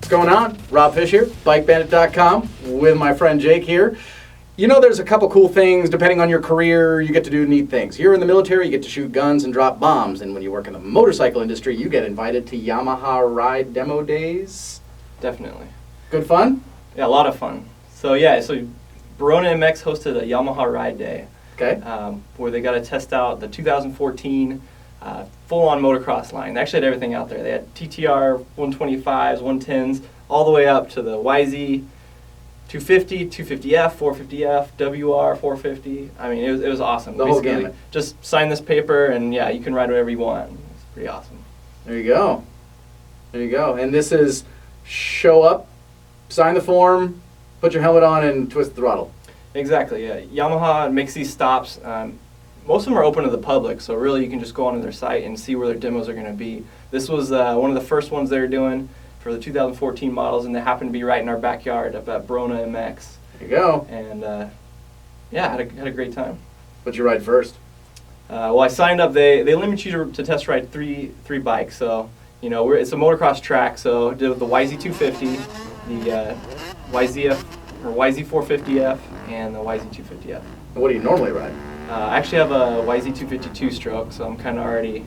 going on? Rob Fish here, BikeBandit.com, with my friend Jake here. You know, there's a couple cool things, depending on your career, you get to do neat things. Here in the military, you get to shoot guns and drop bombs, and when you work in the motorcycle industry, you get invited to Yamaha Ride Demo Days. Definitely. Good fun? Yeah, a lot of fun. So Barona MX hosted a Yamaha Ride Day. Okay. Where they got to test out the 2014 full-on motocross line. They actually had everything out there. They had TTR 125s, 110s, all the way up to the YZ 250, 250F, 450F, WR 450. I mean, it was awesome. The whole gamut. Just sign this paper and yeah, you can ride whatever you want. It's pretty awesome. There you go. There you go. And this is show up, sign the form, put your helmet on, and twist the throttle. Exactly, yeah. Yamaha makes these stops. Most of them are open to the public, so really you can just go onto their site and see where their demos are going to be. This was one of the first ones they were doing for the 2014 models, and they happened to be right in our backyard up at Barona MX. There you go. And yeah, had a great time. What'd you ride first? Well, I signed up. They limit you to test ride three bikes. So you know it's a motocross track. So I did the YZ250, the YZF or YZ450F, and the YZ250F. And what do you normally ride? I actually have a YZ252 stroke, so I'm kind of already,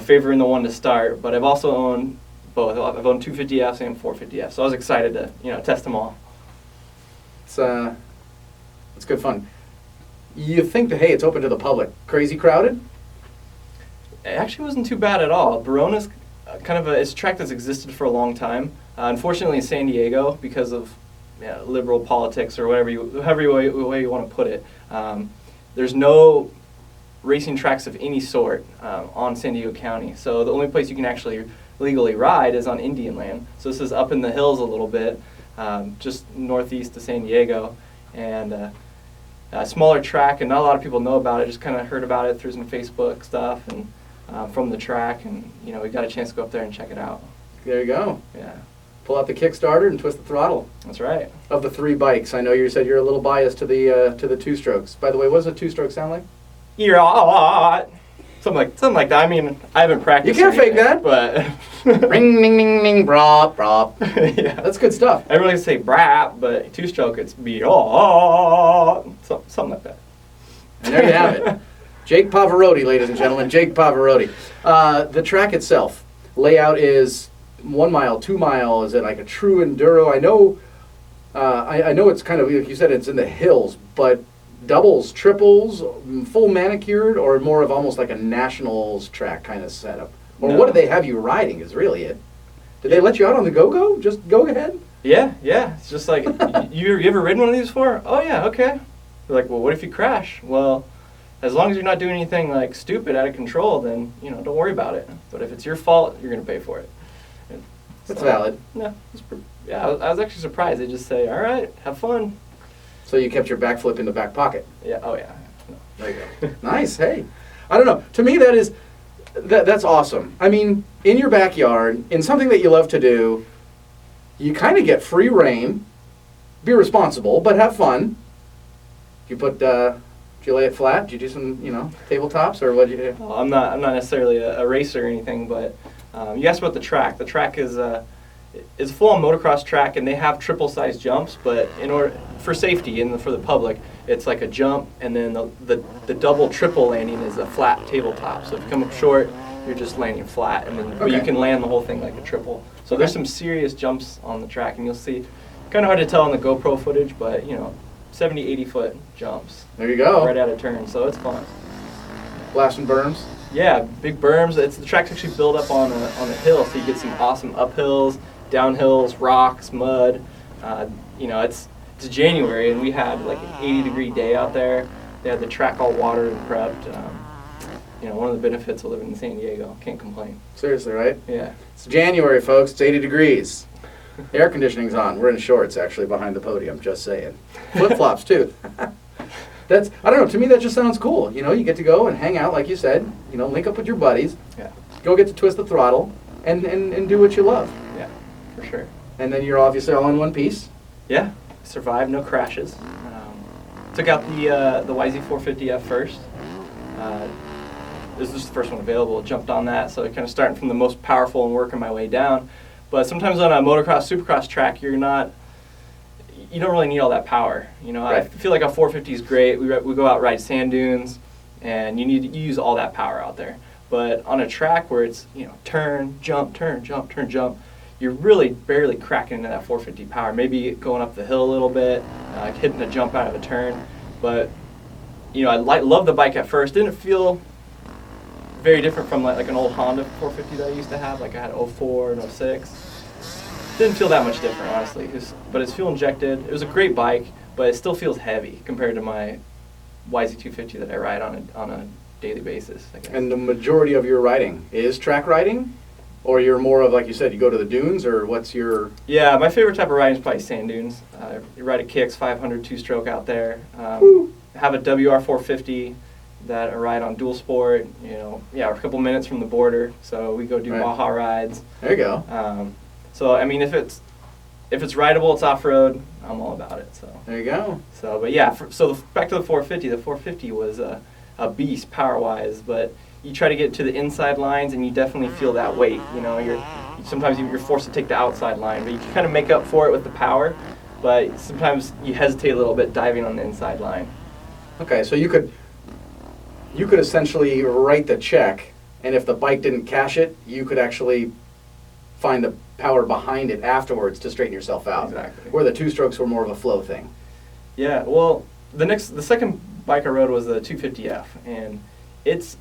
favoring the one to start. But I've also owned both. I've owned 250Fs and 450Fs, so I was excited to, test them all. It's good fun. You think that, hey, it's open to the public. Crazy crowded? It actually wasn't too bad at all. Barona's it's a track that's existed for a long time. Unfortunately, in San Diego, because of liberal politics or however way you want to put it, there's no racing tracks of any sort on San Diego County. So the only place you can actually legally ride is on Indian land. So this is up in the hills a little bit, just northeast of San Diego, and a smaller track, and not a lot of people know about it. Just kind of heard about it through some Facebook stuff and from the track, and we got a chance to go up there and check it out. There you go. Yeah. Pull out the Kickstarter and twist the throttle. That's right. Of the three bikes, I know you said you're a little biased to the two strokes. By the way, what does a two stroke sound like? Something like that. I mean, I haven't practiced. You can't fake that. But ring, ding, ding, ding, brop, brop. Yeah, that's good stuff. Everyone can say brap, but two stroke it's be something like that. And there you have it. Jake Pavarotti, ladies and gentlemen. Jake Pavarotti. The track itself, layout is 1 mile, 2 mile. Is it like a true enduro? I know. I know it's kind of, like you said, it's in the hills, but doubles, triples, full manicured, or more of almost like a nationals track kind of setup? Or No. what do they have you riding is really it? Did they let you out on the go-go? Just go ahead? Yeah. It's just like, you ever ridden one of these before? Oh yeah, okay. They're like, well, what if you crash? Well, as long as you're not doing anything like stupid, out of control, then don't worry about it. But if it's your fault, you're gonna pay for it. That's valid. Yeah, I was actually surprised. They just say, all right, have fun. So you kept your backflip in the back pocket. Yeah. Oh yeah. No. There you go. Nice. Hey, I don't know. To me, that's awesome. I mean, in your backyard, in something that you love to do, you kind of get free reign. Be responsible, but have fun. Did you lay it flat? Did you do some, tabletops, or what did you do? Well, I'm not necessarily a racer or anything, but you asked about the track. The track is it's a full-on motocross track, and they have triple-sized jumps, but for safety and for the public, it's like a jump, and then the double triple landing is a flat tabletop. So if you come up short, you're just landing flat, and then but you can land the whole thing like a triple. So there's some serious jumps on the track, and you'll see, kind of hard to tell on the GoPro footage, but 70, 80 foot jumps. There you go. Right out of turn, so it's fun. Blasting berms. Yeah, big berms. The track's actually built up on a hill, so you get some awesome uphills, downhills, rocks, mud. It's January, and we had like an 80-degree day out there. They had the track all watered and prepped. One of the benefits of living in San Diego. Can't complain. Seriously, right? Yeah. It's January, folks. It's 80 degrees. The air conditioning's on. We're in shorts, actually, behind the podium. Just saying. Flip-flops, too. I don't know. To me, that just sounds cool. You get to go and hang out, like you said. Link up with your buddies. Yeah. Go get to twist the throttle and do what you love. Yeah, for sure. And then you're obviously all in one piece. Yeah. Survived, no crashes. Took out the YZ450F first. This was the first one available. Jumped on that, so kind of starting from the most powerful and working my way down. But sometimes on a motocross, supercross track, you don't really need all that power. You know, I Right. feel like a 450 is great. We go out ride sand dunes, and you use all that power out there. But on a track where it's, you know, turn, jump, turn, jump, turn, jump, you're really barely cracking into that 450 power. Maybe going up the hill a little bit, hitting a jump out of a turn. But, you know, I love the bike at first. Didn't feel very different from like an old Honda 450 that I used to have. Like I had 04 and 06. Didn't feel that much different, honestly. But it's fuel injected. It was a great bike, but it still feels heavy compared to my YZ250 that I ride on a daily basis, I guess. And the majority of your riding is track riding? Or you're more of, like you said, you go to the dunes, or what's your... Yeah, my favorite type of riding is probably sand dunes. You ride a Kicks 500 two-stroke out there. Have a WR450 that I ride on dual sport. You know, yeah, we're a couple minutes from the border, so we go do Right. Baja rides. There you go. So I mean, if it's rideable, it's off-road, I'm all about it. So There you go. So, but yeah, back to the 450. The 450 was a beast power-wise, but you try to get to the inside lines, and you definitely feel that weight. You know, sometimes you're forced to take the outside line, but you can kind of make up for it with the power. But sometimes you hesitate a little bit diving on the inside line. Okay, so you could essentially write the check, and if the bike didn't cash it, you could actually find the power behind it afterwards to straighten yourself out. Exactly. Where the two strokes were more of a flow thing. Yeah, well, the second bike I rode was the 250F, and it's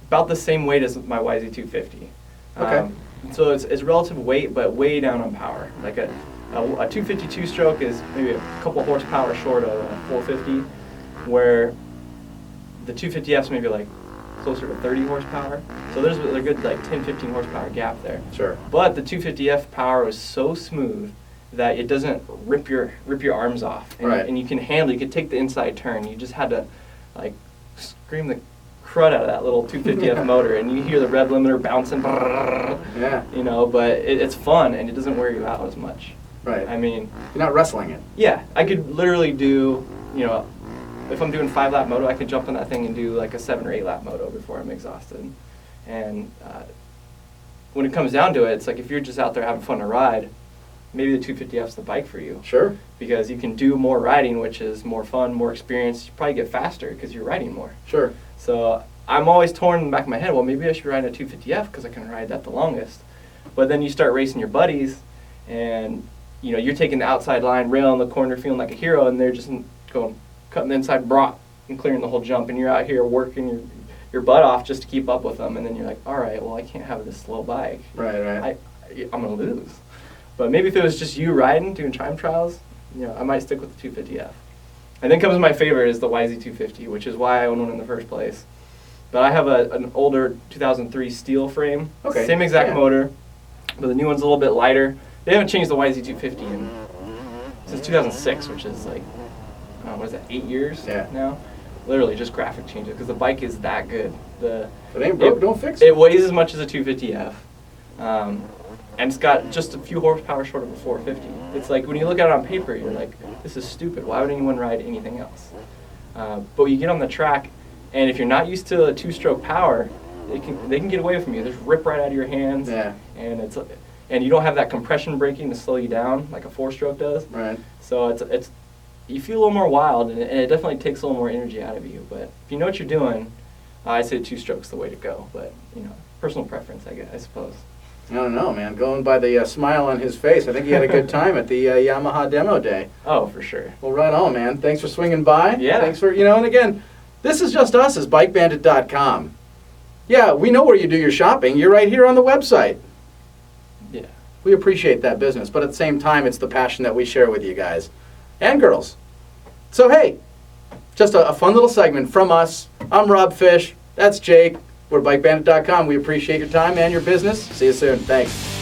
about the same weight as my YZ250. Okay. So it's relative weight, but way down on power. Like a 252 stroke is maybe a couple horsepower short of a 450, where the 250F's maybe like closer to 30 horsepower. So there's a good like 10-15 horsepower gap there. Sure. But the 250F power was so smooth that it doesn't rip your arms off, and, Right. and you can take the inside turn. You just had to like scream the crud out of that little 250F motor, and you hear the rev limiter bouncing. Yeah. You know, but it's fun, and it doesn't wear you out as much. Right. I mean, You're not wrestling it. yeah, I could literally do, you know, if I'm doing 5-lap moto, I could jump on that thing and do like a 7 or 8-lap moto before I'm exhausted. And when it comes down to it, it's like if you're just out there having fun to ride, maybe the 250F's the bike for you. Sure. Because you can do more riding, which is more fun, more experience. You probably get faster because you're riding more. Sure. So I'm always torn in the back of my head, well, maybe I should ride a 250F because I can ride that the longest. But then you start racing your buddies, and you know, you're taking the outside line, rail in the corner, feeling like a hero, and they're just cutting the inside brot and clearing the whole jump, and you're out here working your butt off just to keep up with them, and then you're like, all right, well, I can't have this slow bike. Right. I'm going to lose. But maybe if it was just you riding, doing time trials, you know, I might stick with the 250F. And then comes my favorite is the YZ250, which is why I own one in the first place. But I have an older 2003 steel frame, Okay. same exact Yeah. motor, but the new one's a little bit lighter. They haven't changed the YZ250 since 2006, which is like, what is that, 8 years Yeah. now? Literally just graphic changes, because the bike is that good. If it ain't broke, don't fix it. It weighs as much as a 250F. And it's got just a few horsepower short of a 450. It's like when you look at it on paper, you're like, this is stupid. Why would anyone ride anything else? But you get on the track, and if you're not used to a two-stroke power, they can get away from you. They just rip right out of your hands. Yeah. And you don't have that compression braking to slow you down like a four-stroke does. Right. So it's you feel a little more wild, and it definitely takes a little more energy out of you. But if you know what you're doing, I'd say two-stroke's the way to go. But you know, personal preference, I suppose. I don't know, man. Going by the smile on his face, I think he had a good time at the Yamaha Demo Day. Oh, for sure. Well, right on, man. Thanks for swinging by. Yeah. Thanks for, and again, this is just us as BikeBandit.com. Yeah, we know where you do your shopping. You're right here on the website. Yeah. We appreciate that business, but at the same time, it's the passion that we share with you guys and girls. So, hey, just a fun little segment from us. I'm Rob Fish. That's Jake. We're BikeBandit.com. We appreciate your time and your business. See you soon. Thanks.